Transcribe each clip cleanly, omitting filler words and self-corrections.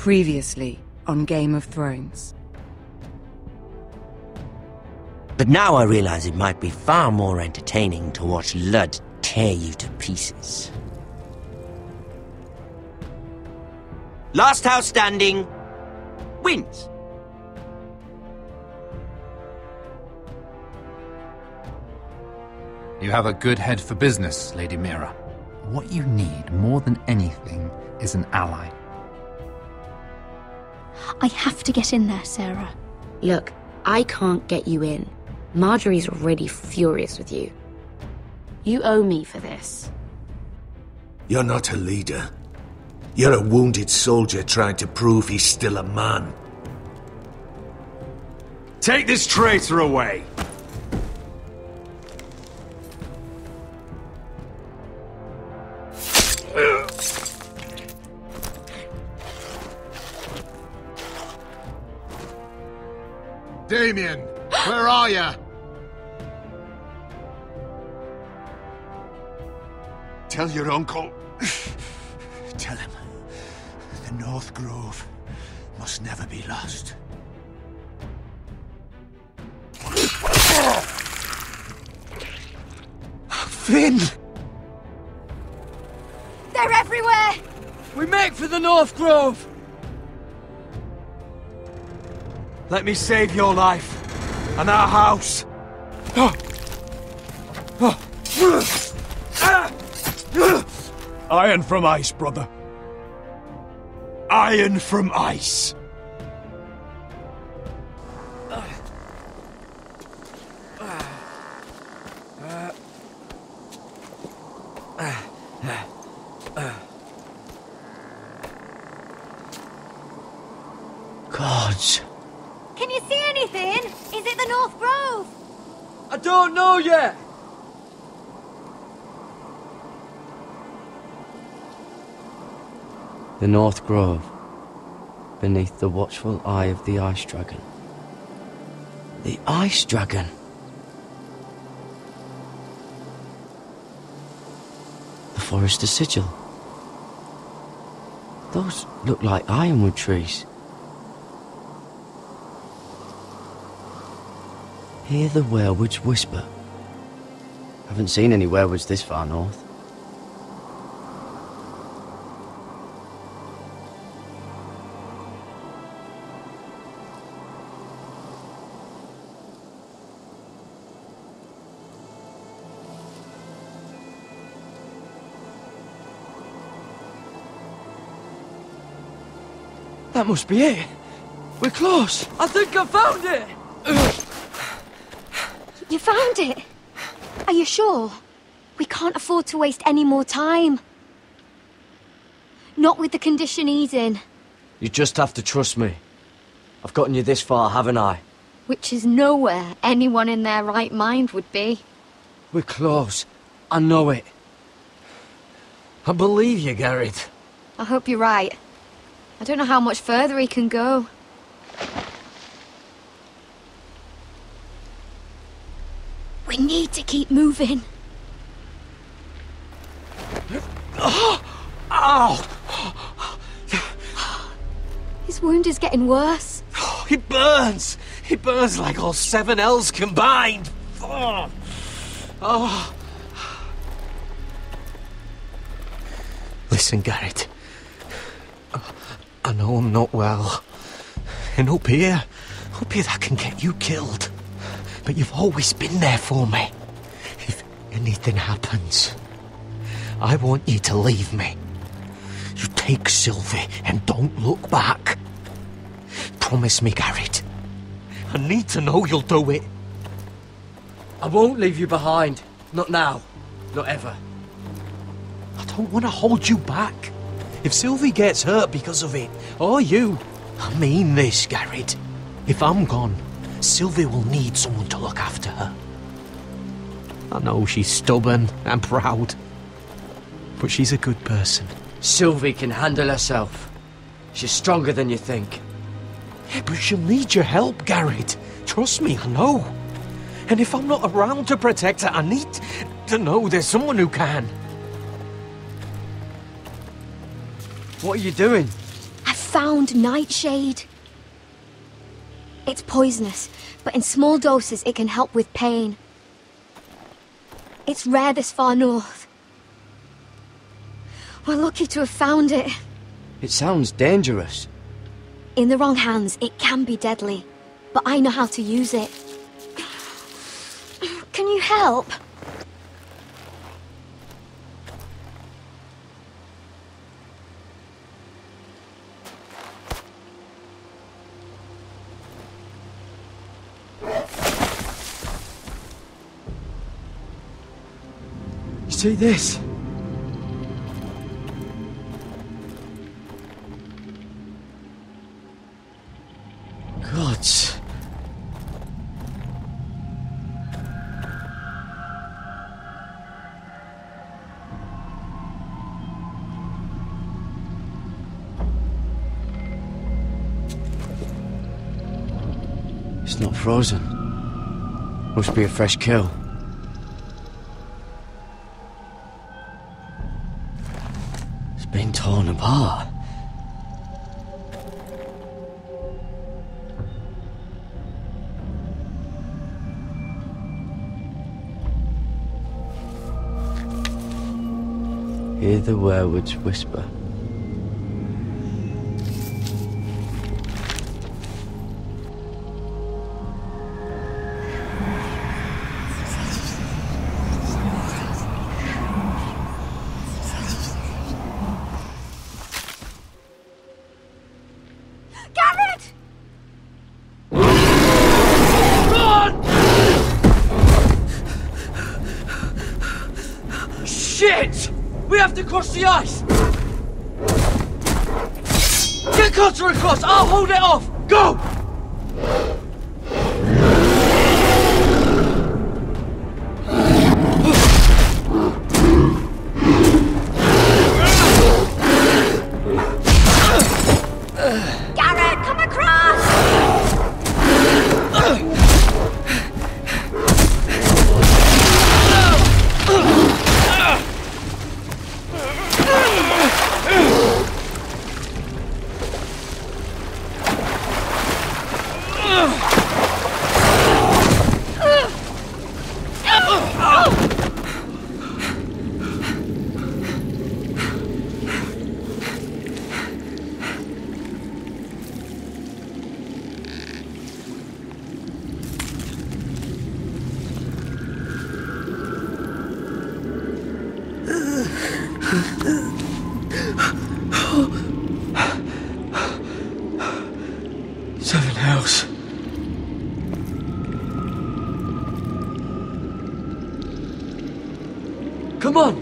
Previously on Game of Thrones. But now I realize it might be far more entertaining to watch Ludd tear you to pieces. Last house standing wins. You have a good head for business, Lady Mira. What you need more than anything is an ally. I have to get in there, Sarah. Look, I can't get you in. Marjorie's already furious with you. You owe me for this. You're not a leader. You're a wounded soldier trying to prove he's still a man. Take this traitor away! Damien, where are you? Tell your uncle. Tell him the North Grove must never be lost. Finn! They're everywhere! We make for the North Grove! Let me save your life and our house. Iron from ice, brother. Iron from ice. Gods. Can you see anything? Is it the North Grove? I don't know yet. The North Grove, beneath the watchful eye of the Ice Dragon. The Ice Dragon. The Forester Sigil. Those look like ironwood trees. Hear the werewoods whisper. Haven't seen any werewoods this far north. That must be it. We're close. I think I found it. You found it? Are you sure? We can't afford to waste any more time. Not with the condition he's in. You just have to trust me. I've gotten you this far, haven't I? Which is nowhere anyone in their right mind would be. We're close. I know it. I believe you, Garrett. I hope you're right. I don't know how much further he can go. We need to keep moving. Ow! His wound is getting worse. He burns! He burns like all 7 L's combined! Oh. Listen, Garrett. I know I'm not well. And up here that can get you killed. But you've always been there for me. If anything happens, I want you to leave me. You take Sylvie and don't look back. Promise me, Garrett. I need to know you'll do it. I won't leave you behind. Not now. Not ever. I don't want to hold you back. If Sylvie gets hurt because of it, or you, I mean this, Garrett. If I'm gone, Sylvie will need someone to look after her. I know she's stubborn and proud, but she's a good person. Sylvie can handle herself. She's stronger than you think. Yeah, but she'll need your help, Garrett. Trust me, I know. And if I'm not around to protect her, I need to know there's someone who can. What are you doing? I've found nightshade. It's poisonous, but in small doses it can help with pain. It's rare this far north. We're lucky to have found it. It sounds dangerous. In the wrong hands, it can be deadly, but I know how to use it. Can you help? You see this? Gods. It's not frozen. Must be a fresh kill. It's been torn apart. Hear the werewolves whisper. Garrett! Shit! We have to cross the ice! Get Cutter across! I'll hold it off! Go! Garrett, come across! Seven hells. Come on!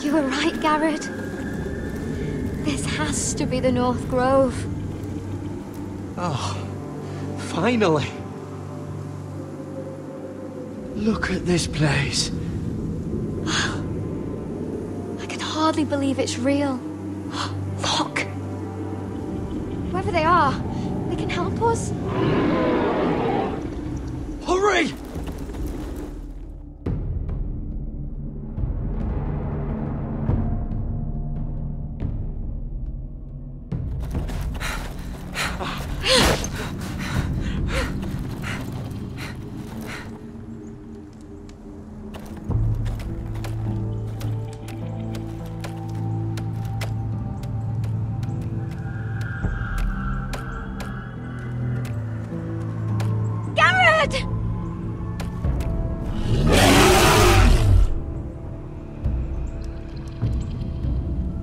You were right, Garrett. This has to be the North Grove. Oh, finally. Look at this place. I can hardly believe it's real. Look! Whoever they are, they can help us. Hurry! Garrett!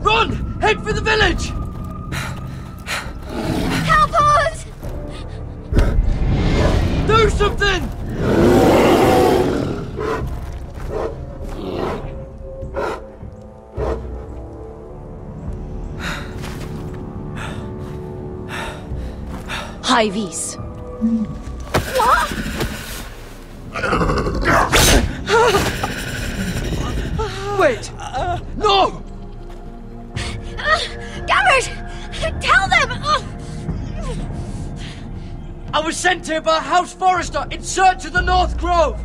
Run! Head for the village! Help us! Do something! High vis. What? sent here by House Forrester in search of the North Grove!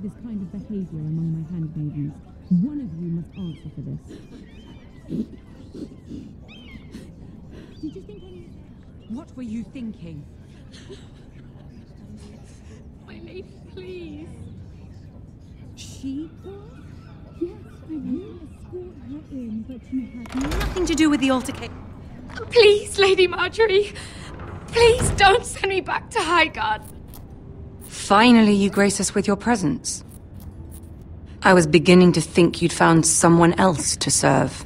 This kind of behavior among my handmaidens. One of you must answer for this. Did you think any... What were you thinking? My lady, please. She was? Yes, you escort her in, but you had Nothing to do with the altercation. Please, Lady Marjorie. Please don't send me back to Highgarden. Finally, you grace us with your presence. I was beginning to think you'd found someone else to serve.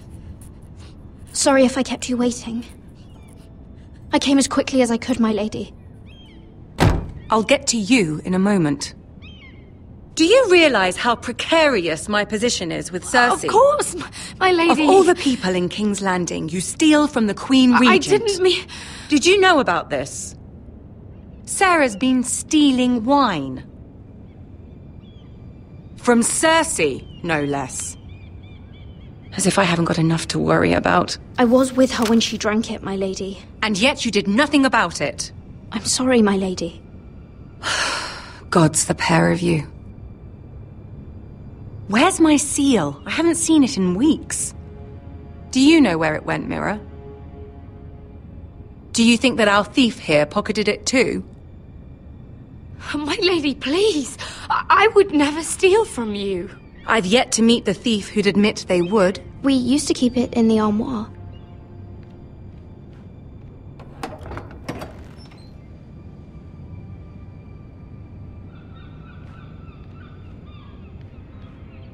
Sorry if I kept you waiting. I came as quickly as I could, my lady. I'll get to you in a moment. Do you realize how precarious my position is with Cersei? Of course, my lady. Of all the people in King's Landing, you steal from the Queen Regent. I didn't mean... Did you know about this? Sarah's been stealing wine. From Cersei, no less. As if I haven't got enough to worry about. I was with her when she drank it, my lady. And yet you did nothing about it. I'm sorry, my lady. God's the pair of you. Where's my seal? I haven't seen it in weeks. Do you know where it went, Mira? Do you think that our thief here pocketed it too? My lady, please. I would never steal from you. I've yet to meet the thief who'd admit they would. We used to keep it in the armoire.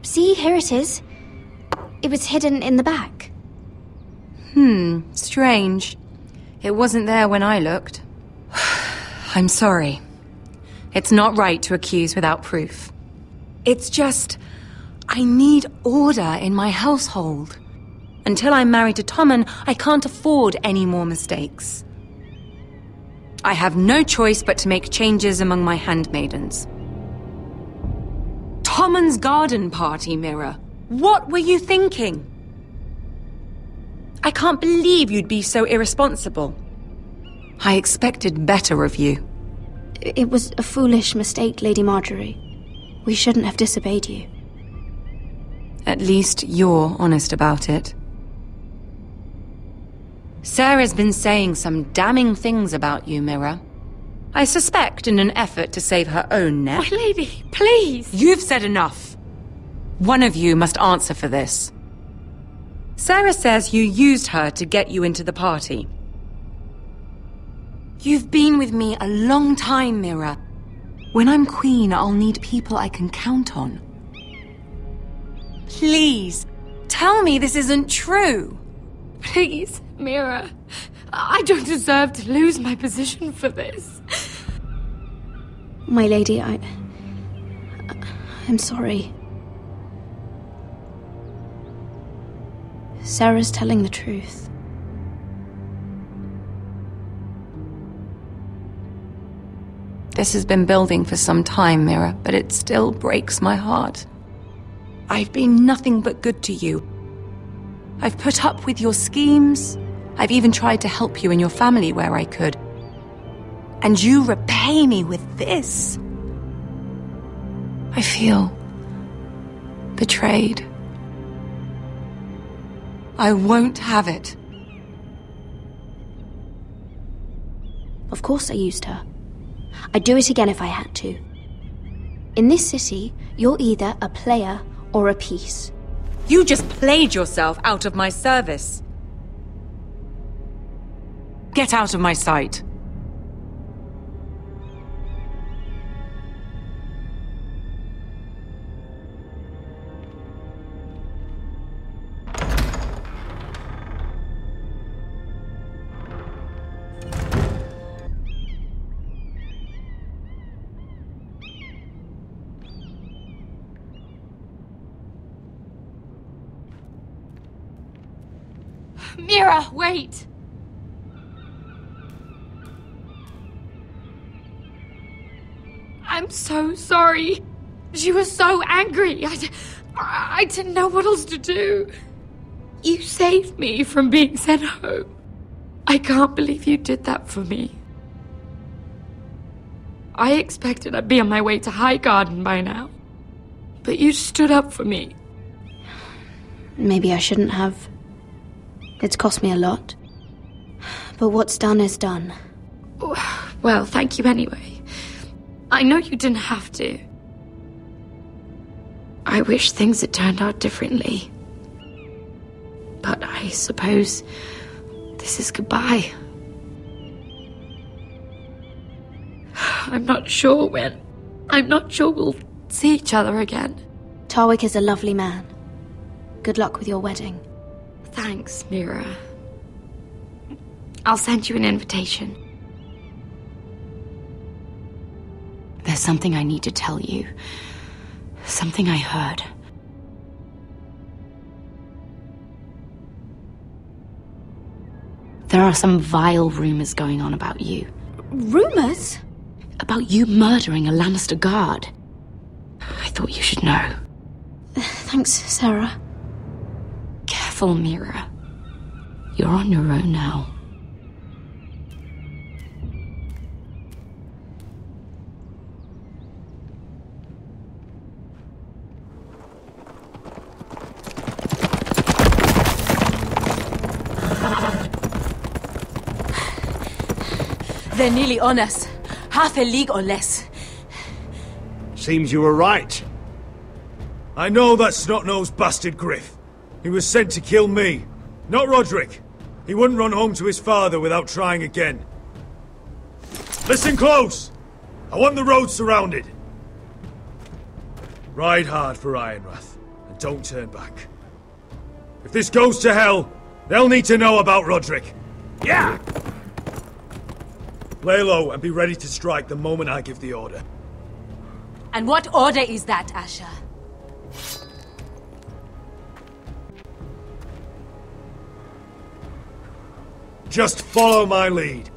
See, here it is. It was hidden in the back. Strange. It wasn't there when I looked. I'm sorry. It's not right to accuse without proof. It's just... I need order in my household. Until I'm married to Tommen, I can't afford any more mistakes. I have no choice but to make changes among my handmaidens. Tommen's garden party, Mira. What were you thinking? I can't believe you'd be so irresponsible. I expected better of you. It was a foolish mistake, Lady Marjorie. We shouldn't have disobeyed you. At least you're honest about it. Sarah's been saying some damning things about you, Mira. I suspect in an effort to save her own neck. My lady, please! You've said enough. One of you must answer for this. Sarah says you used her to get you into the party. You've been with me a long time, Mira. When I'm queen, I'll need people I can count on. Please, tell me this isn't true. Please, Mira. I don't deserve to lose my position for this. My lady, I'm sorry. Sarah's telling the truth. This has been building for some time, Mira, but it still breaks my heart. I've been nothing but good to you. I've put up with your schemes. I've even tried to help you and your family where I could. And you repay me with this. I feel betrayed. I won't have it. Of course I used her. I'd do it again if I had to. In this city, you're either a player or a piece. You just played yourself out of my service. Get out of my sight. Mira, wait! I'm so sorry. She was so angry. I didn't know what else to do. You saved me from being sent home. I can't believe you did that for me. I expected I'd be on my way to High Garden by now. But you stood up for me. Maybe I shouldn't have. It's cost me a lot. But what's done is done. Well, thank you anyway. I know you didn't have to. I wish things had turned out differently. But I suppose this is goodbye. I'm not sure when. I'm not sure we'll see each other again. Tarwick is a lovely man. Good luck with your wedding. Thanks, Mira. I'll send you an invitation. There's something I need to tell you. Something I heard. There are some vile rumors going on about you. Rumors? About you murdering a Lannister guard. I thought you should know. Thanks, Sarah. Careful, Mira. You're on your own now. They're nearly on us. Half a league or less. Seems you were right. I know that snot-nosed bastard Griff. He was sent to kill me, not Roderick. He wouldn't run home to his father without trying again. Listen close! I want the road surrounded. Ride hard for Ironrath, and don't turn back. If this goes to hell, they'll need to know about Roderick. Yeah! Lay low and be ready to strike the moment I give the order. And what order is that, Asher? Just follow my lead.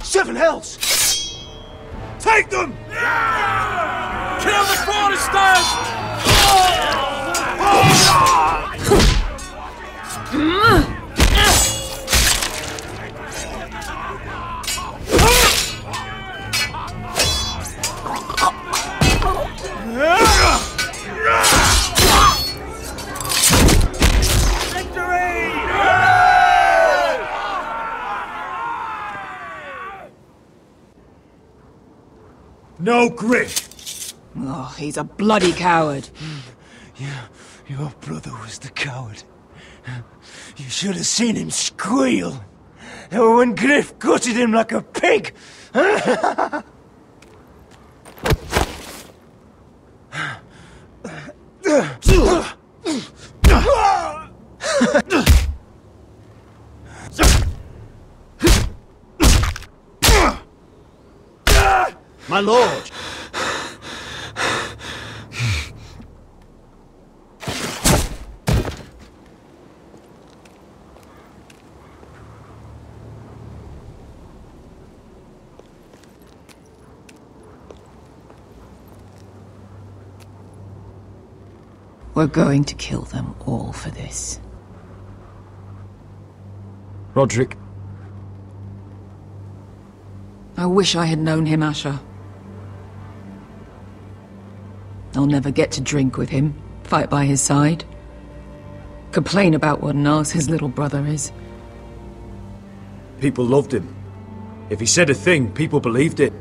Seven hells! Take them! Kill the Foresters! No Griff! Oh, he's a bloody coward. Yeah, your brother was the coward. You should have seen him squeal. When Griff gutted him like a pig. My lord! We're going to kill them all for this. Roderick. I wish I had known him, Asher. I'll never get to drink with him, fight by his side, complain about what an arse his little brother is. People loved him. If he said a thing, people believed it.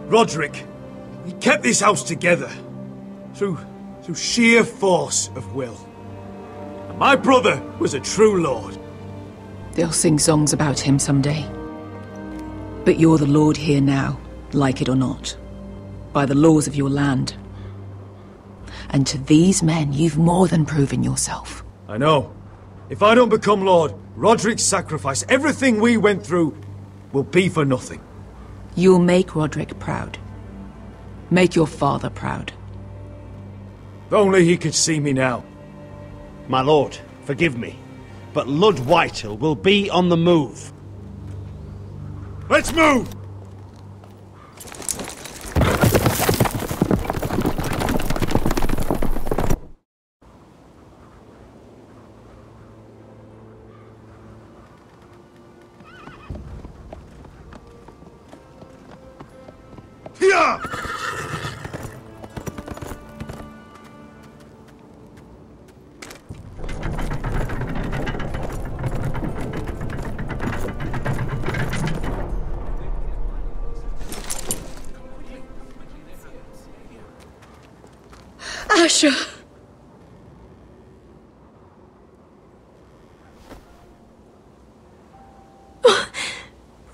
Roderick, he kept this house together through sheer force of will. And my brother was a true lord. They'll sing songs about him someday. But you're the lord here now, like it or not, by the laws of your land. And to these men, you've more than proven yourself. I know. If I don't become lord, Roderick's sacrifice, everything we went through, will be for nothing. You'll make Roderick proud. Make your father proud. If only he could see me now. My lord, forgive me, but Lud Whitehill will be on the move. Let's move! Here! Asher!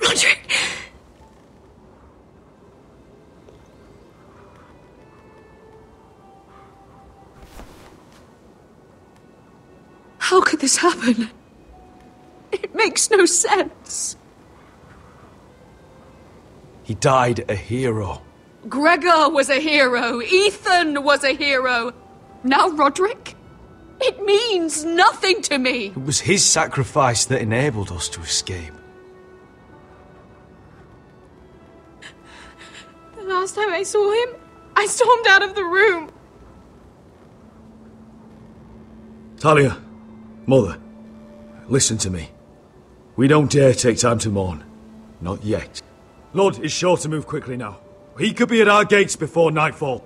Roderick! How could this happen? It makes no sense. He died a hero. Gregor was a hero. Ethan was a hero. Now Roderick? It means nothing to me. It was his sacrifice that enabled us to escape. The last time I saw him, I stormed out of the room. Talia, Mother, listen to me. We don't dare take time to mourn. Not yet. Lud is sure to move quickly now. He could be at our gates before nightfall.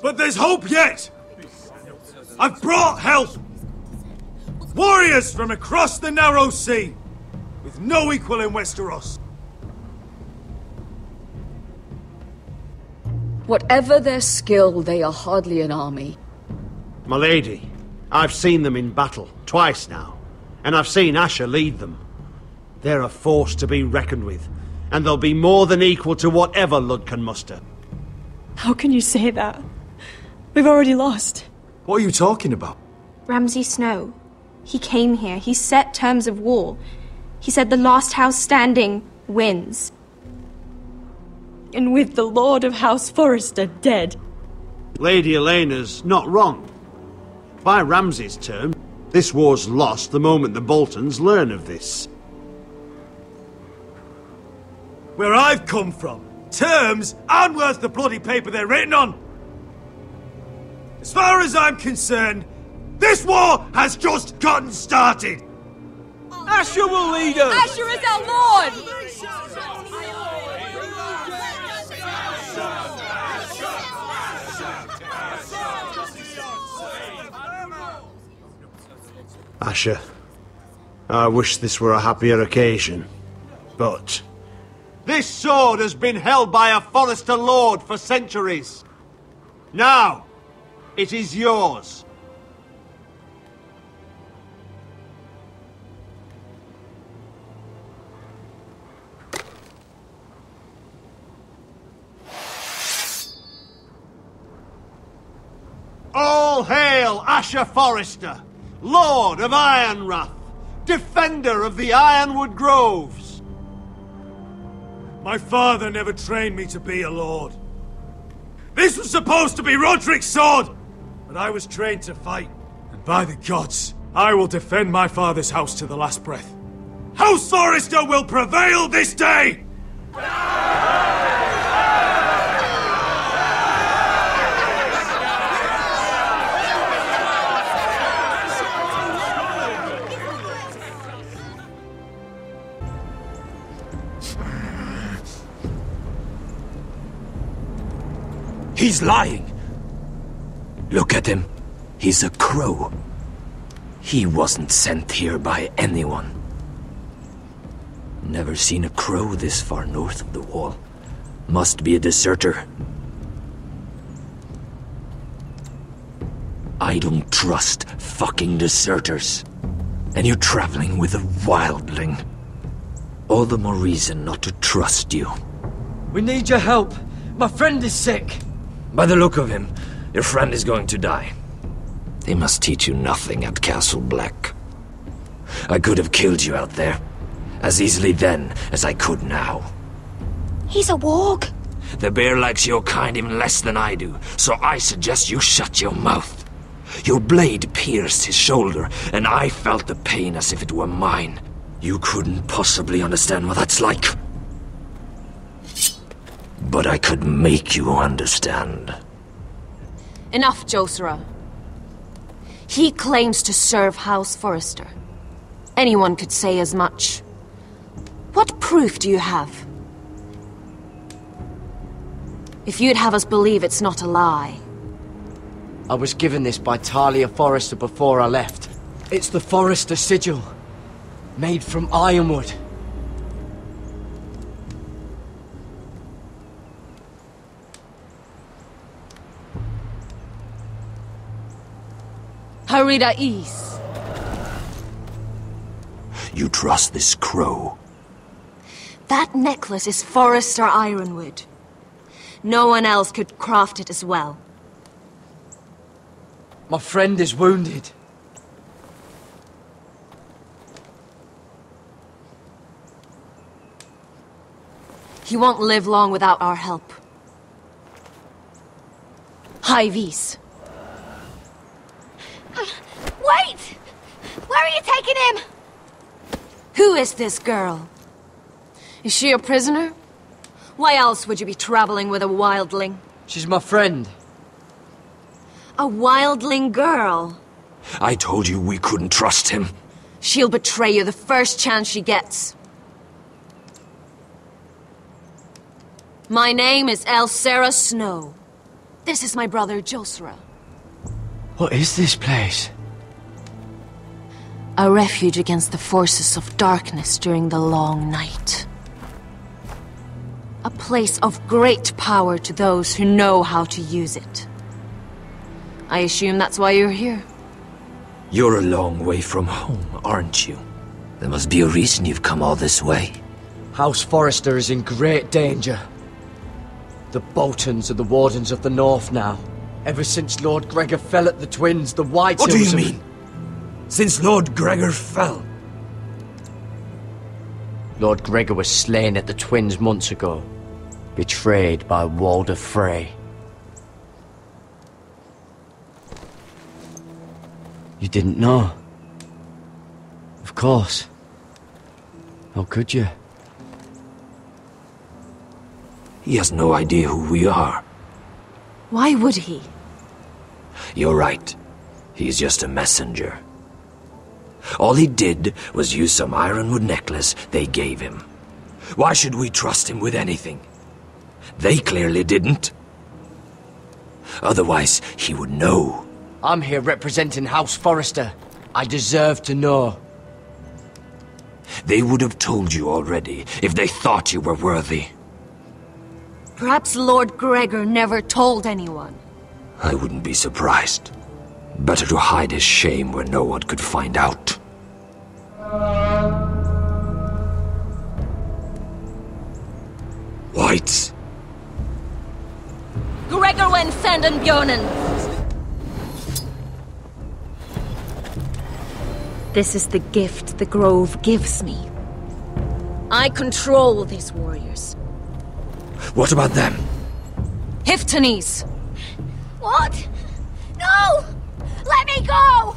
But there's hope yet! I've brought help! Warriors from across the narrow sea, with no equal in Westeros. Whatever their skill, they are hardly an army. My lady, I've seen them in battle, twice now, and I've seen Asher lead them. They're a force to be reckoned with, and they'll be more than equal to whatever Lud can muster. How can you say that? We've already lost. What are you talking about? Ramsay Snow. He came here. He set terms of war. He said the last house standing wins. And with the Lord of House Forrester dead. Lady Elena's not wrong. By Ramsay's term, this war's lost the moment the Boltons learn of this. Where I've come from, terms aren't worth the bloody paper they're written on. As far as I'm concerned, this war has just gotten started. Asher will lead us! Asher is our Lord! Asher, I wish this were a happier occasion, but... this sword has been held by a Forrester Lord for centuries. Now, It is yours. All hail Asher Forrester, Lord of Ironrath, defender of the Ironwood Groves. My father never trained me to be a lord. This was supposed to be Roderick's sword, but I was trained to fight. And by the gods, I will defend my father's house to the last breath. House Forrester will prevail this day! He's lying! Look at him. He's a crow. He wasn't sent here by anyone. Never seen a crow this far north of the wall. Must be a deserter. I don't trust fucking deserters. And you're traveling with a wildling. All the more reason not to trust you. We need your help. My friend is sick. By the look of him, your friend is going to die. They must teach you nothing at Castle Black. I could have killed you out there, as easily then as I could now. He's a warg. The bear likes your kind even less than I do, so I suggest you shut your mouth. Your blade pierced his shoulder, and I felt the pain as if it were mine. You couldn't possibly understand what that's like. But I could make you understand. Enough, Josera. He claims to serve House Forrester. Anyone could say as much. What proof do you have? If you'd have us believe it's not a lie. I was given this by Talia Forrester before I left. It's the Forrester sigil, made from ironwood. Harida East. You trust this crow? That necklace is Forrester Ironwood. No one else could craft it as well. My friend is wounded. He won't live long without our help. High Vis. Wait! Where are you taking him? Who is this girl? Is she a prisoner? Why else would you be traveling with a wildling? She's my friend. A wildling girl? I told you we couldn't trust him. She'll betray you the first chance she gets. My name is Elsera Snow. This is my brother Josera. What is this place? A refuge against the forces of darkness during the long night. A place of great power to those who know how to use it. I assume that's why you're here. You're a long way from home, aren't you? There must be a reason you've come all this way. House Forrester is in great danger. The Boltons are the Wardens of the North now. Ever since Lord Gregor fell at the Twins, the White What do Hills you mean? Since Lord Gregor fell? Lord Gregor was slain at the Twins months ago. Betrayed by Walder Frey. You didn't know? Of course. How could you? He has no idea who we are. Why would he? You're right. He's just a messenger. All he did was use some ironwood necklace they gave him. Why should we trust him with anything? They clearly didn't. Otherwise, he would know. I'm here representing House Forrester. I deserve to know. They would have told you already if they thought you were worthy. Perhaps Lord Gregor never told anyone. I wouldn't be surprised. Better to hide his shame where no one could find out. Whites! Gregorwen Sandenbjörnen! This is the gift the Grove gives me. I control these warriors. What about them? Hiftanes! What? No! Let me go!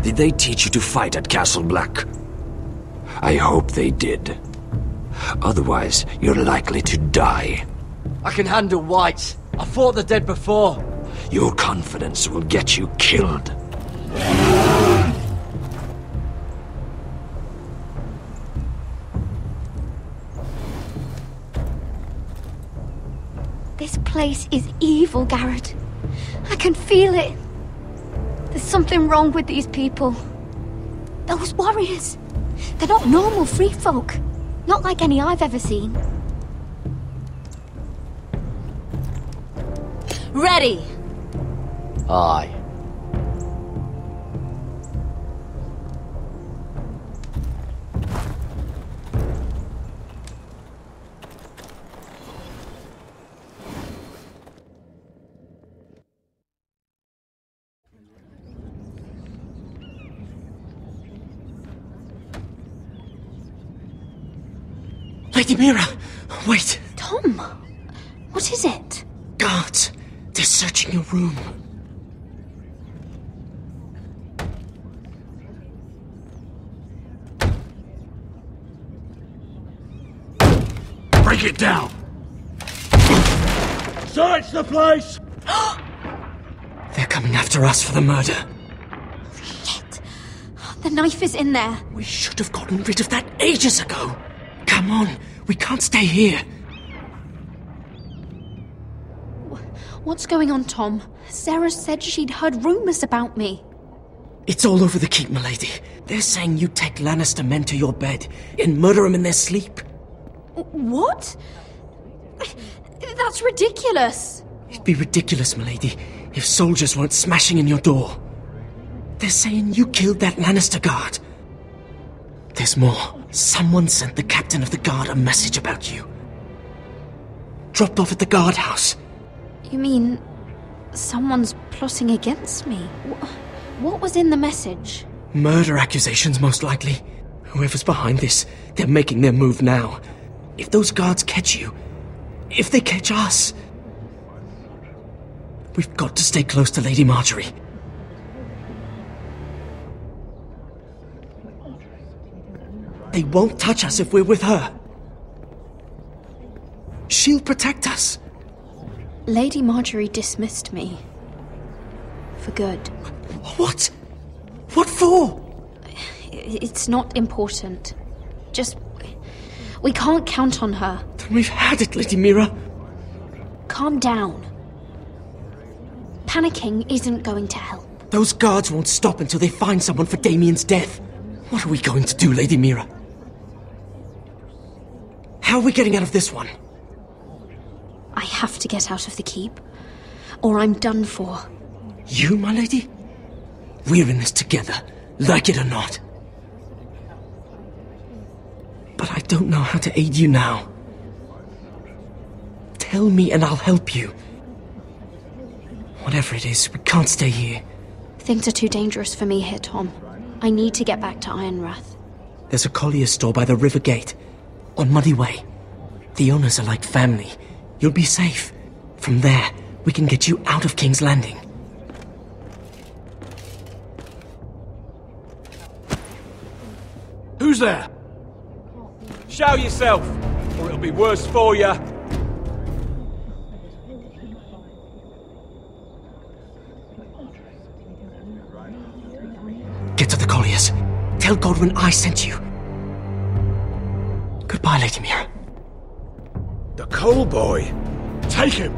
Did they teach you to fight at Castle Black? I hope they did. Otherwise, you're likely to die. I can handle whites. I fought the dead before. Your confidence will get you killed. This place is evil, Garrett. I can feel it. There's something wrong with these people. Those warriors. They're not normal free folk. Not like any I've ever seen. Ready! Aye. Lady Mira! Wait! Tom! What is it? Guards! They're searching your room. Break it down! Search the place! They're coming after us for the murder. Shit! The knife is in there. We should have gotten rid of that ages ago. Come on, we can't stay here. What's going on, Tom? Sarah said she'd heard rumors about me. It's all over the keep, milady. They're saying you take Lannister men to your bed and murder them in their sleep. What? That's ridiculous. It'd be ridiculous, milady, if soldiers weren't smashing in your door. They're saying you killed that Lannister guard. There's more. Someone sent the captain of the guard a message about you. Dropped off at the guardhouse. You mean someone's plotting against me? What was in the message? Murder accusations, most likely. Whoever's behind this, they're making their move now. If those guards catch you, if they catch us, we've got to stay close to Lady Marjorie. They won't touch us if we're with her. She'll protect us. Lady Marjorie dismissed me. For good. What? What for? It's not important. Just... we can't count on her. Then we've had it, Lady Mira. Calm down. Panicking isn't going to help. Those guards won't stop until they find someone for Damien's death. What are we going to do, Lady Mira? How are we getting out of this one? I have to get out of the keep, or I'm done for. You, my lady? We're in this together, like it or not. But I don't know how to aid you now. Tell me and I'll help you. Whatever it is, we can't stay here. Things are too dangerous for me here, Tom. I need to get back to Ironrath. There's a collier's store by the river gate, on Muddy Way. The owners are like family. You'll be safe. From there, we can get you out of King's Landing. Who's there? Show yourself, or it'll be worse for you. Get to the colliers. Tell Godwin I sent you. Goodbye, Lady Mira. The Coal Boy. Take him.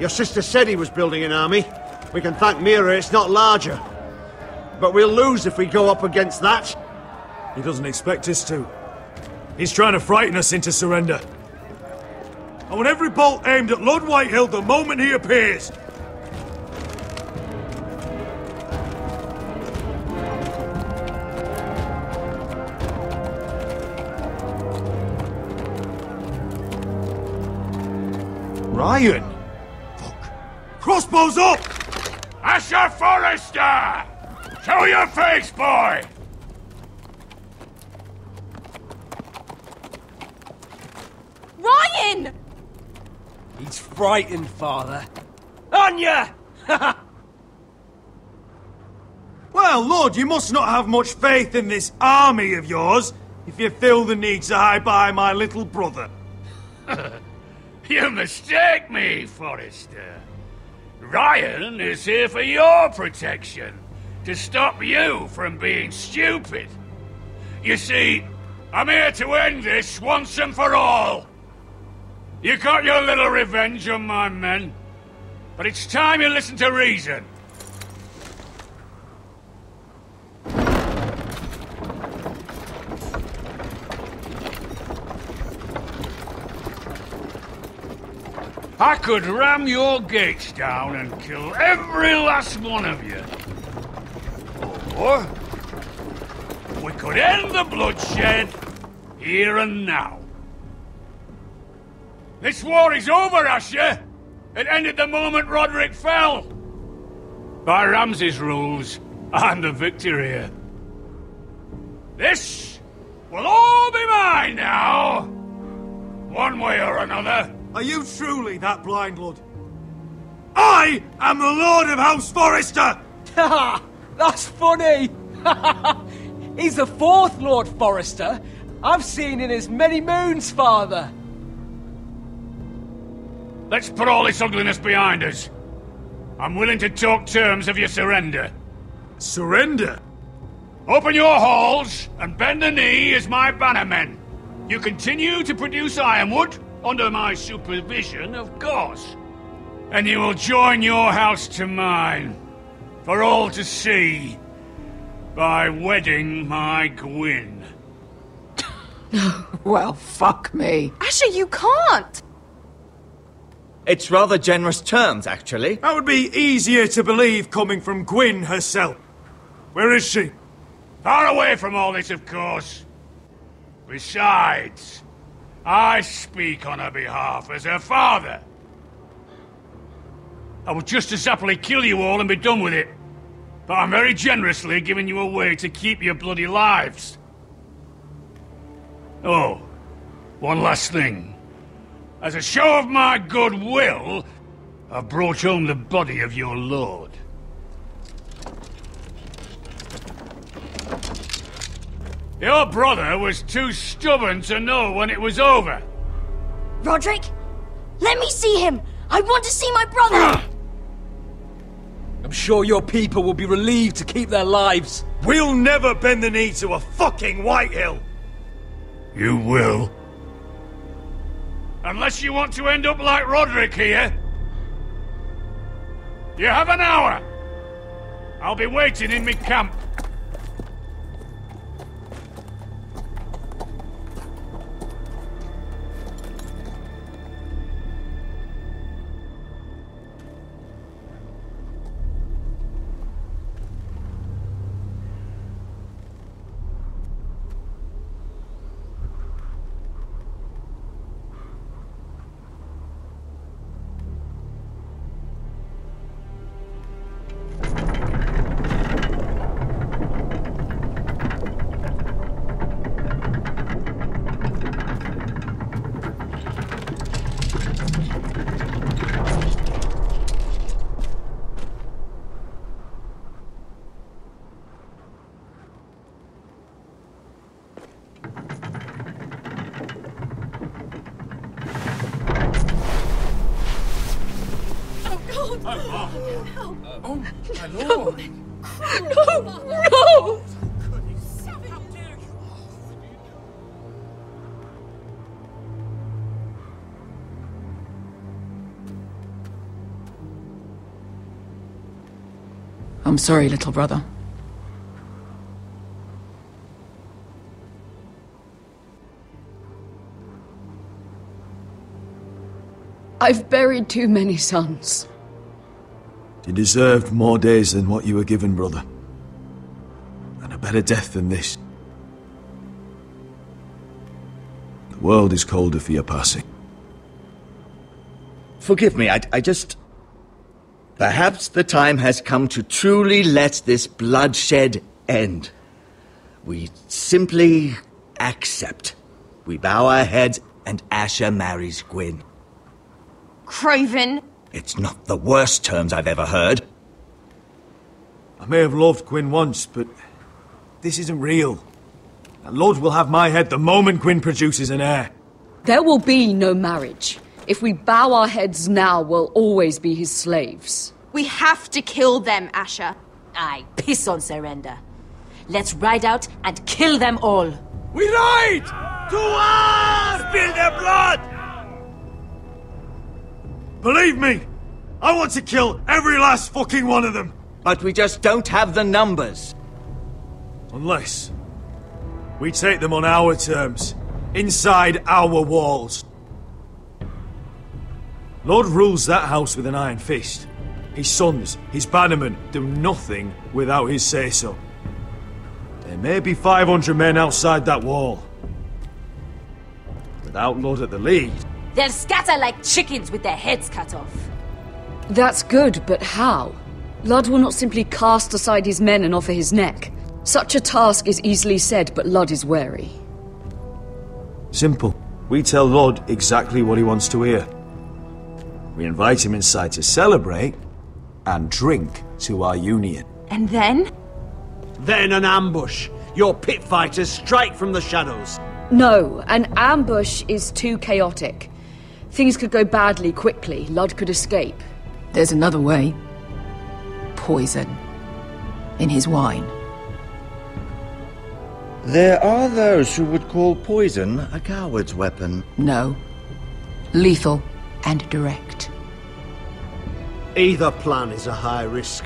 Your sister said he was building an army. We can thank Mira it's not larger. But we'll lose if we go up against that. He doesn't expect us to. He's trying to frighten us into surrender. I want every bolt aimed at Lord Whitehill the moment he appears. Ryan! Fuck. Crossbows up! Asher Forrester! Show your face, boy! Ryan! He's frightened, Father. Anya! Well, Lord, you must not have much faith in this army of yours if you feel the need to hide behind my little brother. You mistake me, Forrester. Ryan is here for your protection, to stop you from being stupid. You see, I'm here to end this once and for all. You got your little revenge on my men, but it's time you listen to reason. I could ram your gates down and kill every last one of you. Or we could end the bloodshed here and now. This war is over, Asher. It ended the moment Roderick fell. By Ramsay's rules, I'm the victor here. This will all be mine now, one way or another. Are you truly that blind, Lord? I am the Lord of House Forrester! Ha! That's funny! He's the fourth Lord Forrester I've seen in as many moons, Father. Let's put all this ugliness behind us. I'm willing to talk terms of your surrender. Surrender? Open your halls and bend the knee as my bannermen. You continue to produce ironwood, under my supervision, of course. And you will join your house to mine, for all to see, by wedding my Gwyn. Well, fuck me. Asher, you can't! It's rather generous terms, actually. That would be easier to believe coming from Gwyn herself. Where is she? Far away from all this, of course. Besides, I speak on her behalf as her father. I would just as happily kill you all and be done with it. But I'm very generously giving you a way to keep your bloody lives. Oh, one last thing. As a show of my goodwill, I've brought home the body of your lord. Your brother was too stubborn to know when it was over. Roderick, let me see him! I want to see my brother! I'm sure your people will be relieved to keep their lives. We'll never bend the knee to a fucking Whitehill! You will. Unless you want to end up like Roderick here. You have an hour. I'll be waiting in my camp. Oh, my lord! No! I'm sorry, little brother. I've buried too many sons. You deserved more days than what you were given, brother. And a better death than this. The world is colder for your passing. Forgive me, I just... Perhaps the time has come to truly let this bloodshed end. We simply accept. We bow our heads and Asher marries Gwyn. Craven! It's not the worst terms I've ever heard. I may have loved Gwyn once, but this isn't real. And Lord will have my head the moment Gwyn produces an heir. There will be no marriage. If we bow our heads now, we'll always be his slaves. We have to kill them, Asher. Aye, piss on surrender. Let's ride out and kill them all. We ride! To arms! Spill their blood! Believe me, I want to kill every last fucking one of them. But we just don't have the numbers. Unless we take them on our terms, inside our walls. Lord rules that house with an iron fist. His sons, his bannermen, do nothing without his say-so. There may be 500 men outside that wall. Without Lord at the lead... They'll scatter like chickens with their heads cut off. That's good, but how? Ludd will not simply cast aside his men and offer his neck. Such a task is easily said, but Ludd is wary. Simple. We tell Lord exactly what he wants to hear. We invite him inside to celebrate and drink to our union. And then? Then an ambush. Your pit fighters strike from the shadows. No, an ambush is too chaotic. Things could go badly quickly. Ludd could escape. There's another way. Poison. In his wine. There are those who would call poison a coward's weapon. No. Lethal and direct. Either plan is a high risk.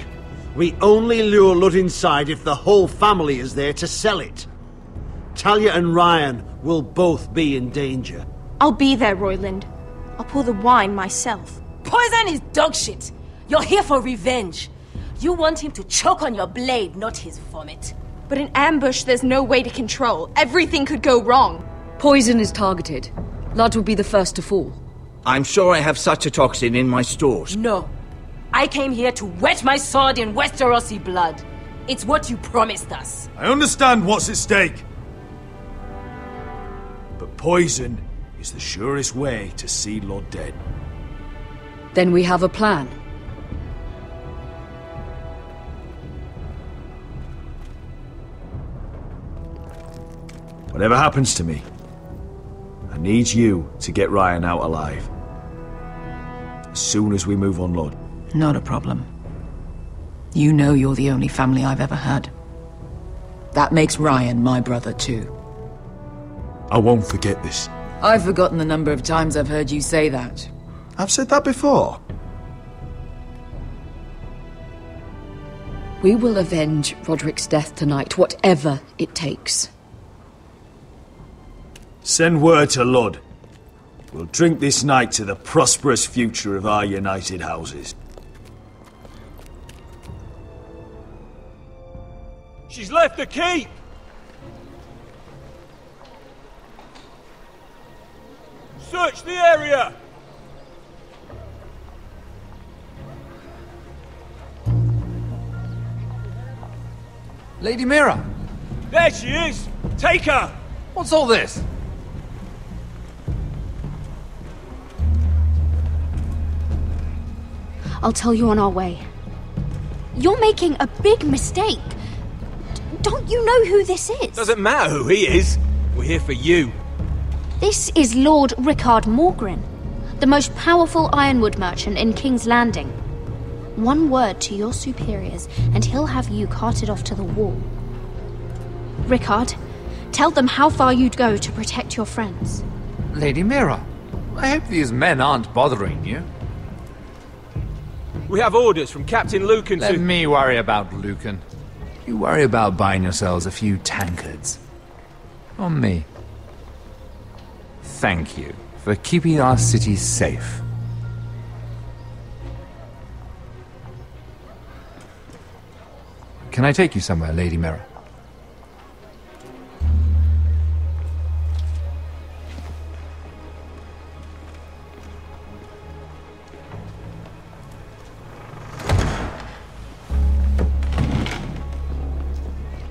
We only lure Ludd inside if the whole family is there to sell it. Talia and Ryan will both be in danger. I'll be there, Royland. I'll pour the wine myself. Poison is dog shit. You're here for revenge. You want him to choke on your blade, not his vomit. But in ambush, there's no way to control. Everything could go wrong. Poison is targeted. Ludd will be the first to fall. I'm sure I have such a toxin in my stores. No. I came here to wet my sword in Westerosi blood. It's what you promised us. I understand what's at stake. But poison is the surest way to see Lord dead. Then we have a plan. Whatever happens to me, I need you to get Ryan out alive. As soon as we move on, Lord. Not a problem. You know you're the only family I've ever had. That makes Ryan my brother too. I won't forget this. I've forgotten the number of times I've heard you say that. I've said that before. We will avenge Roderick's death tonight, whatever it takes. Send word to Ludd. We'll drink this night to the prosperous future of our united houses. She's left the keep! Search the area! Lady Mira! There she is! Take her! What's all this? I'll tell you on our way. You're making a big mistake. Don't you know who this is? Doesn't matter who he is. We're here for you. This is Lord Rickard Morgren, the most powerful ironwood merchant in King's Landing. One word to your superiors, and he'll have you carted off to the wall. Rickard, tell them how far you'd go to protect your friends. Lady Mira, I hope these men aren't bothering you. We have orders from Captain Lucan to... Let me worry about Lucan. You worry about buying yourselves a few tankards. On me. Thank you for keeping our city safe. Can I take you somewhere, Lady Mira?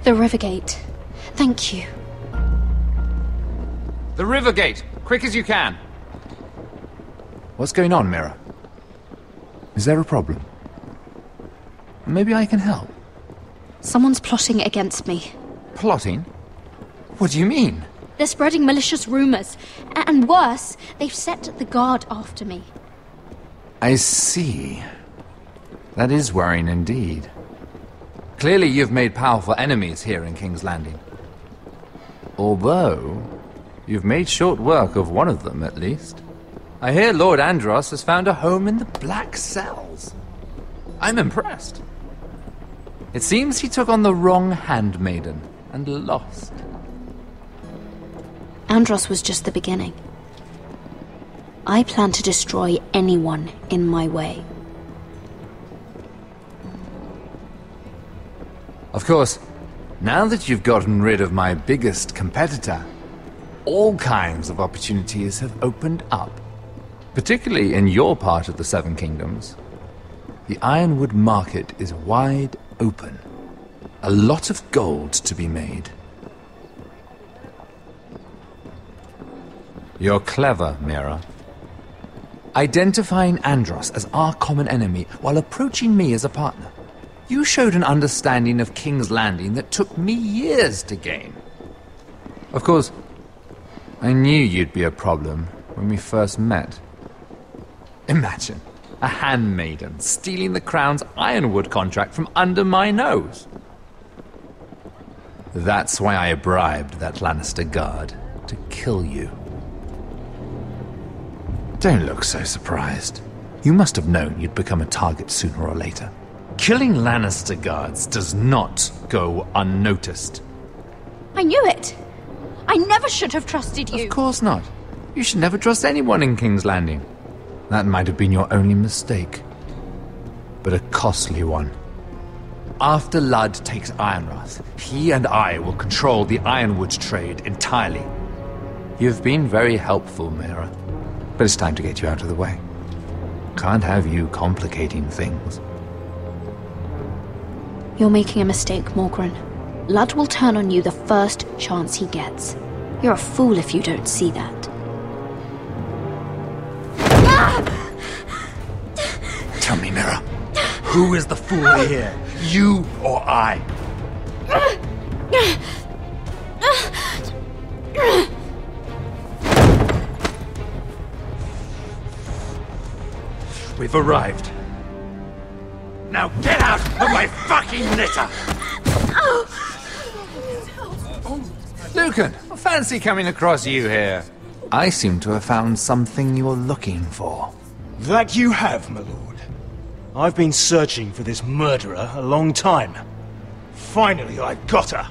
The river gate. Thank you. The river gate! Quick as you can! What's going on, Mira? Is there a problem? Maybe I can help. Someone's plotting against me. Plotting? What do you mean? They're spreading malicious rumors. And worse, they've set the guard after me. I see. That is worrying indeed. Clearly you've made powerful enemies here in King's Landing. Although, you've made short work of one of them, at least. I hear Lord Andros has found a home in the Black Cells. I'm impressed. It seems he took on the wrong handmaiden and lost. Andros was just the beginning. I plan to destroy anyone in my way. Of course, now that you've gotten rid of my biggest competitor, all kinds of opportunities have opened up. Particularly in your part of the Seven Kingdoms. The ironwood market is wide open. A lot of gold to be made. You're clever, Mira. Identifying Andros as our common enemy while approaching me as a partner. You showed an understanding of King's Landing that took me years to gain. Of course, I knew you'd be a problem when we first met. Imagine a handmaiden stealing the Crown's ironwood contract from under my nose. That's why I bribed that Lannister guard to kill you. Don't look so surprised. You must have known you'd become a target sooner or later. Killing Lannister guards does not go unnoticed. I knew it! I never should have trusted you! Of course not. You should never trust anyone in King's Landing. That might have been your only mistake. But a costly one. After Ludd takes Ironrath, he and I will control the ironwood trade entirely. You've been very helpful, Mira. But it's time to get you out of the way. Can't have you complicating things. You're making a mistake, Morgren. Ludd will turn on you the first chance he gets. You're a fool if you don't see that. Tell me, Mira, who is the fool here? You or I? We've arrived. Now get out of my fucking litter! Lucan, I fancy coming across you here. I seem to have found something you're looking for. That you have, my lord. I've been searching for this murderer a long time. Finally, I've got her.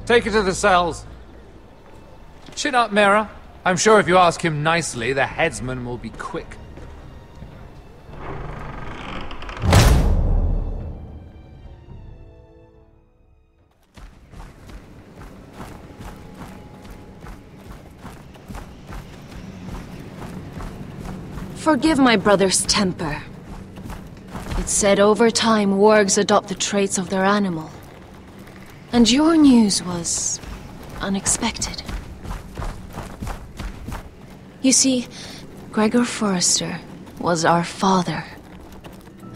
Take her to the cells. Chin up, Mira. I'm sure if you ask him nicely, the headsman will be quick. Forgive my brother's temper. It's said over time wargs adopt the traits of their animal. And your news was unexpected. You see, Gregor Forrester was our father,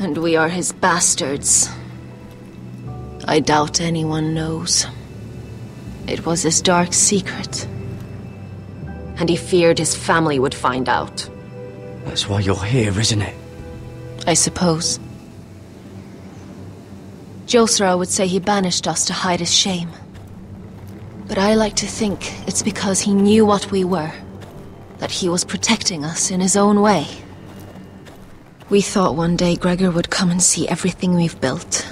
and we are his bastards. I doubt anyone knows. It was his dark secret, and he feared his family would find out. That's why you're here, isn't it? I suppose. Josra would say he banished us to hide his shame. But I like to think it's because he knew what we were. That he was protecting us in his own way. We thought one day Gregor would come and see everything we've built.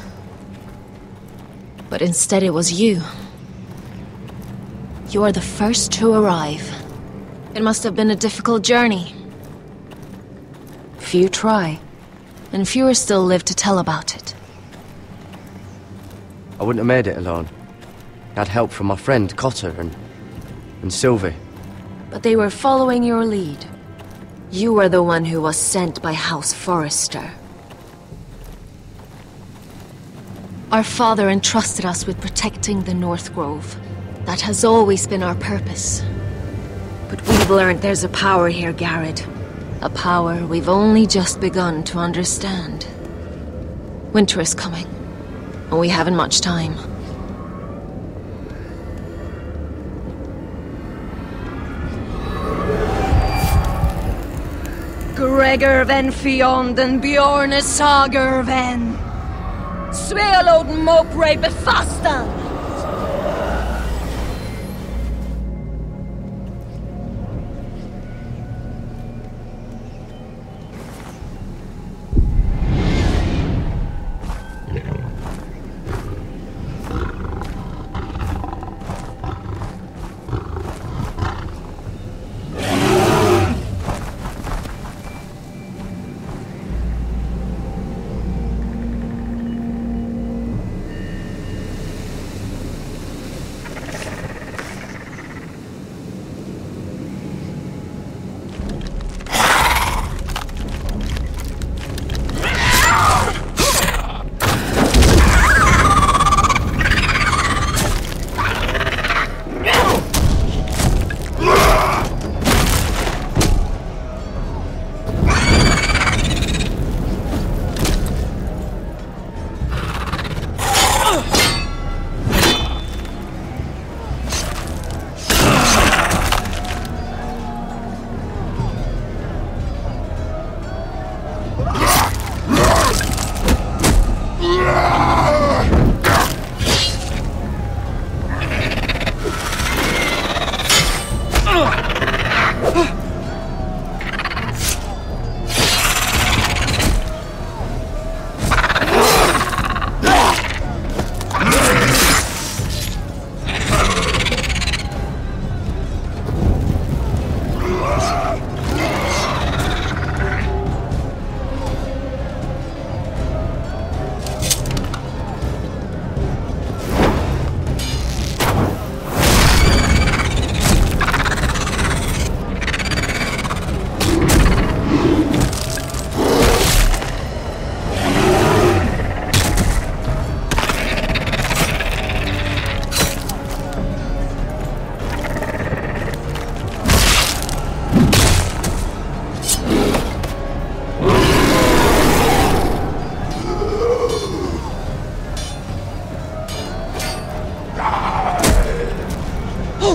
But instead it was you. You are the first to arrive. It must have been a difficult journey. Few try, and fewer still live to tell about it. I wouldn't have made it alone. I had help from my friend Cotter and Sylvie. But they were following your lead. You were the one who was sent by House Forrester. Our father entrusted us with protecting the North Grove. That has always been our purpose. But we've learned there's a power here, Garrett. A power we've only just begun to understand. Winter is coming, and we haven't much time. Gregor ven Fionden Bjorne Sager ven Svealoden Mopre befastan.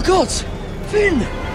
gods! Finn!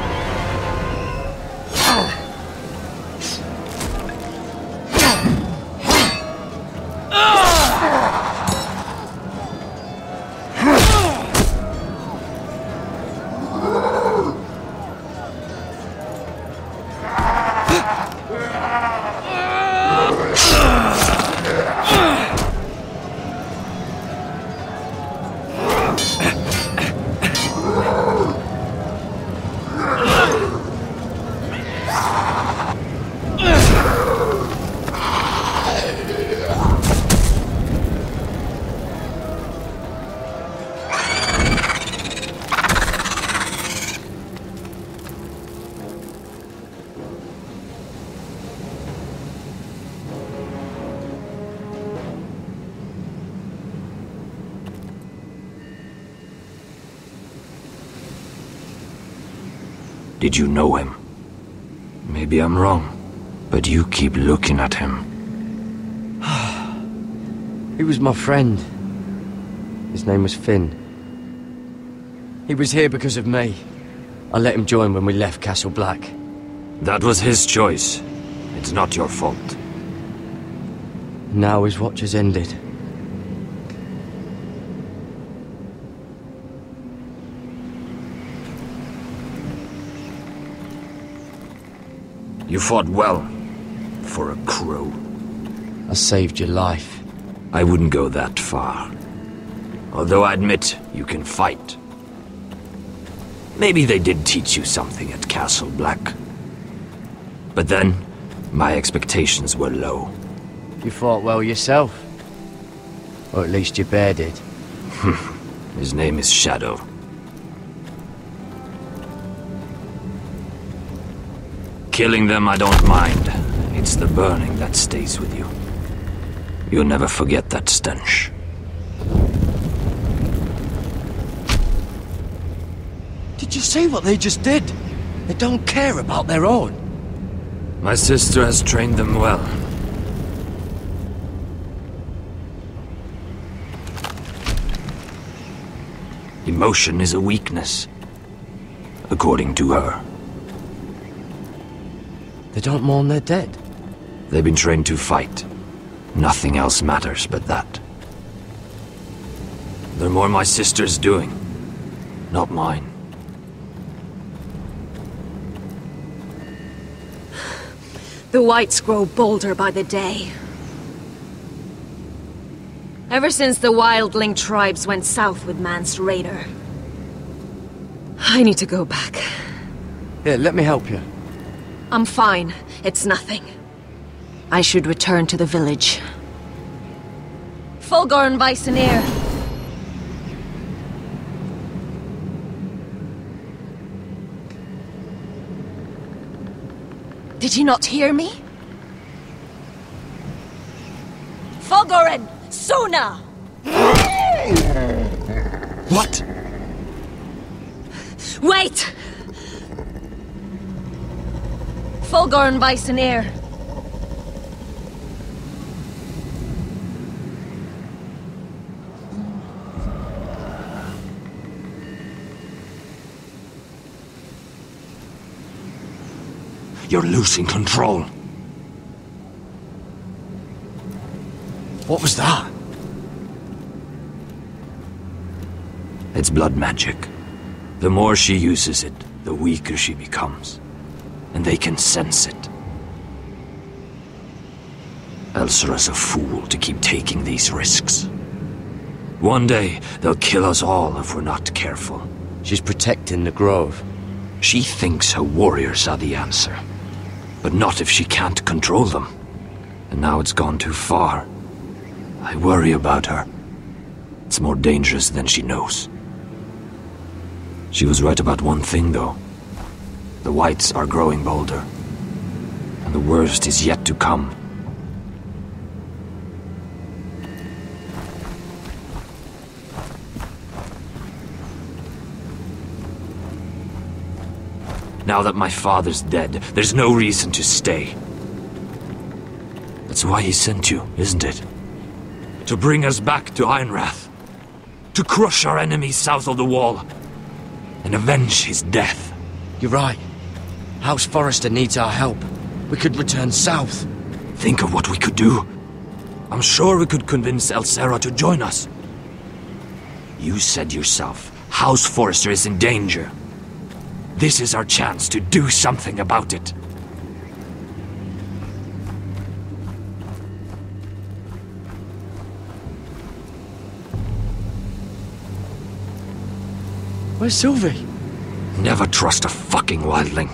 Did you know him? Maybe I'm wrong, but you keep looking at him. He was my friend. His name was Finn. He was here because of me. I let him join when we left Castle Black. That was his choice. It's not your fault. Now his watch has ended. You fought well, for a crow. I saved your life. I wouldn't go that far. Although I admit, you can fight. Maybe they did teach you something at Castle Black. But then, my expectations were low. You fought well yourself. Or at least your bear did. His name is Shadow. Killing them I don't mind. It's the burning that stays with you. You'll never forget that stench. Did you see what they just did? They don't care about their own. My sister has trained them well. Emotion is a weakness, according to her. They don't mourn their dead. They've been trained to fight. Nothing else matters but that. They're more my sister's doing, not mine. The whites grow bolder by the day. Ever since the wildling tribes went south with Man's raider. I need to go back. Here, let me help you. I'm fine. It's nothing. I should return to the village. Fulgor and Vysenir. Did you not hear me? Fulgoren! Suna! What? Wait! Fulgor and Vysenir. You're losing control. What was that? It's blood magic. The more she uses it, the weaker she becomes. And they can sense it. Elsera's a fool to keep taking these risks. One day, they'll kill us all if we're not careful. She's protecting the grove. She thinks her warriors are the answer. But not if she can't control them. And now it's gone too far. I worry about her. It's more dangerous than she knows. She was right about one thing, though. The whites are growing bolder. And the worst is yet to come. Now that my father's dead, there's no reason to stay. That's why he sent you, isn't it? To bring us back to Ironrath. To crush our enemies south of the wall. And avenge his death. You're right. House Forrester needs our help. We could return south. Think of what we could do. I'm sure we could convince Elsera to join us. You said yourself, House Forrester is in danger. This is our chance to do something about it. Where's Sylvie? Never trust a fucking wildling.